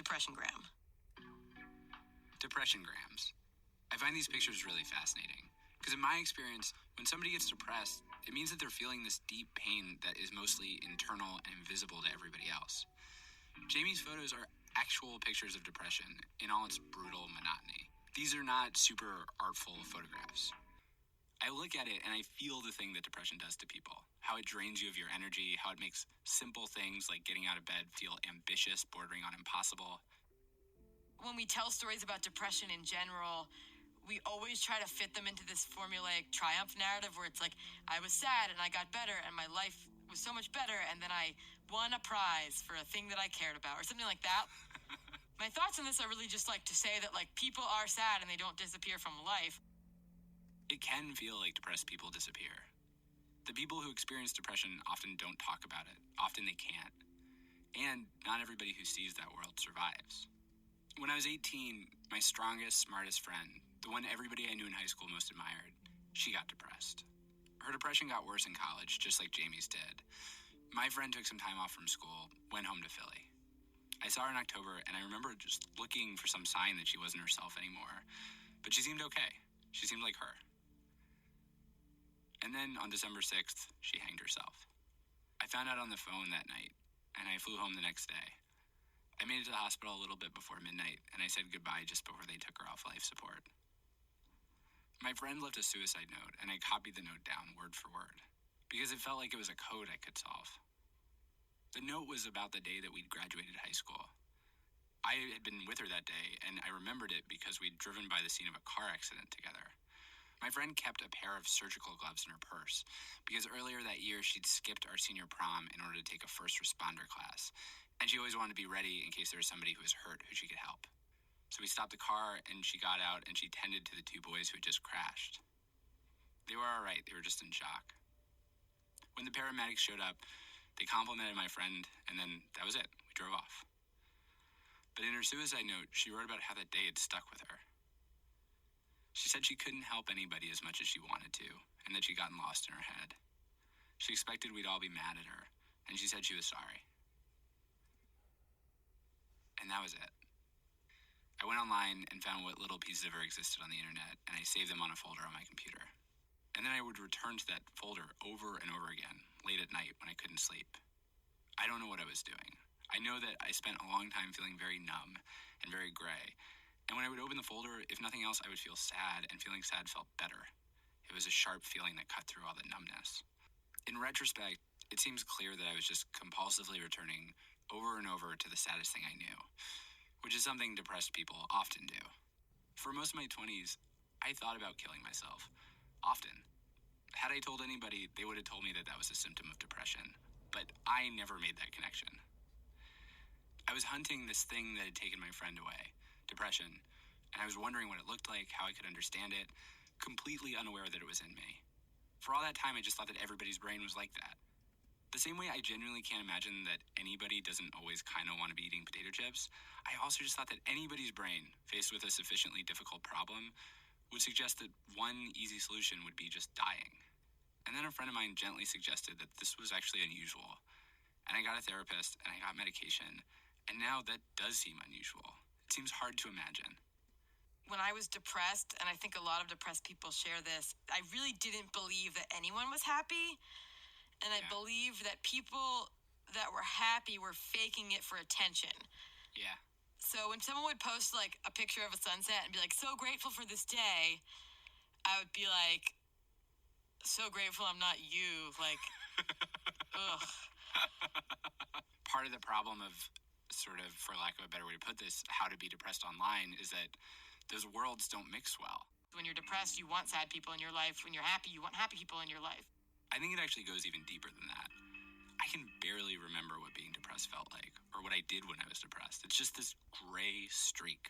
depressiongram? Depressiongrams. I find these pictures really fascinating because in my experience, when somebody gets depressed, it means that they're feeling this deep pain that is mostly internal and invisible to everybody else. Jamie's photos are actual pictures of depression in all its brutal monotony. These are not super artful photographs. I look at it and I feel the thing that depression does to people. How it drains you of your energy, how it makes simple things like getting out of bed feel ambitious, bordering on impossible. When we tell stories about depression in general, we always try to fit them into this formulaic triumph narrative where it's like, I was sad and I got better and my life was so much better and then I won a prize for a thing that I cared about or something like that. My thoughts on this are really just like to say that like people are sad and they don't disappear from life. It can feel like depressed people disappear. The people who experience depression often don't talk about it. Often they can't. And not everybody who sees that world survives. When I was 18, my strongest, smartest friend, the one everybody I knew in high school most admired, she got depressed. Her depression got worse in college, just like Jamie's did. My friend took some time off from school, went home to Philly. I saw her in October, and I remember just looking for some sign that she wasn't herself anymore. But she seemed okay. She seemed like her. And then on December 6th, she hanged herself. I found out on the phone that night, and I flew home the next day. I made it to the hospital a little bit before midnight, and I said goodbye just before they took her off life support. My friend left a suicide note, and I copied the note down word for word, because it felt like it was a code I could solve. The note was about the day that we'd graduated high school. I had been with her that day, and I remembered it because we'd driven by the scene of a car accident together. My friend kept a pair of surgical gloves in her purse because earlier that year she'd skipped our senior prom in order to take a first responder class, and she always wanted to be ready in case there was somebody who was hurt who she could help. So we stopped the car and she got out and she tended to the two boys who had just crashed. They were all right, they were just in shock. When the paramedics showed up, they complimented my friend and then that was it, we drove off. But in her suicide note, she wrote about how that day had stuck with her. She said she couldn't help anybody as much as she wanted to, and that she'd gotten lost in her head. She expected we'd all be mad at her, and she said she was sorry. And that was it. I went online and found what little pieces of her existed on the internet, and I saved them on a folder on my computer. And then I would return to that folder over and over again, late at night when I couldn't sleep. I don't know what I was doing. I know that I spent a long time feeling very numb and very gray. And when I would open the folder, if nothing else, I would feel sad, and feeling sad felt better. It was a sharp feeling that cut through all the numbness. In retrospect, it seems clear that I was just compulsively returning over and over to the saddest thing I knew, which is something depressed people often do. For most of my 20s, I thought about killing myself, often. Had I told anybody, they would have told me that that was a symptom of depression, but I never made that connection. I was hunting this thing that had taken my friend away, depression, and I was wondering what it looked like, how I could understand it, completely unaware that it was in me. For all that time, I just thought that everybody's brain was like that. The same way I genuinely can't imagine that anybody doesn't always kind of want to be eating potato chips, I also just thought that anybody's brain, faced with a sufficiently difficult problem, would suggest that one easy solution would be just dying. And then a friend of mine gently suggested that this was actually unusual. And I got a therapist, and I got medication, and now that does seem unusual. It seems hard to imagine. When I was depressed, and I think a lot of depressed people share this, I really didn't believe that anyone was happy. And I believed that people that were happy were faking it for attention. Yeah. So when someone would post like a picture of a sunset and be like, so grateful for this day, I would be like, so grateful I'm not you. Like, ugh. Part of the problem of sort of, for lack of a better way to put this, how to be depressed online is that those worlds don't mix well. When you're depressed, you want sad people in your life. When you're happy, you want happy people in your life. I think it actually goes even deeper than that. I can barely remember what being depressed felt like, or what I did when I was depressed. It's just this gray streak.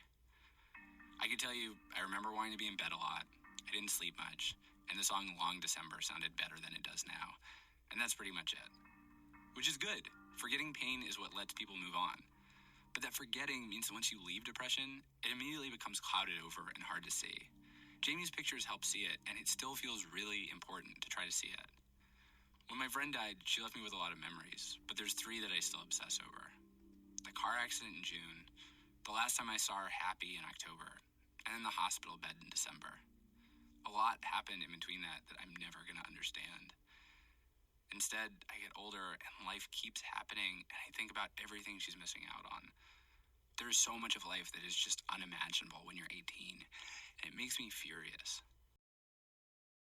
I can tell you, I remember wanting to be in bed a lot. I didn't sleep much, and the song Long December sounded better than it does now. And that's pretty much it. Which is good. Forgetting pain is what lets people move on. But that forgetting means that once you leave depression, it immediately becomes clouded over and hard to see. Jamie's pictures help see it, and it still feels really important to try to see it. When my friend died, she left me with a lot of memories, but there's 3 that I still obsess over. The car accident in June, The last time I saw her happy in October, and in the hospital bed in December. A lot happened in between that I'm never going to understand. Instead, I get older and life keeps happening, and I think about everything she's missing out on. There's so much of life that is just unimaginable when you're 18, and it makes me furious.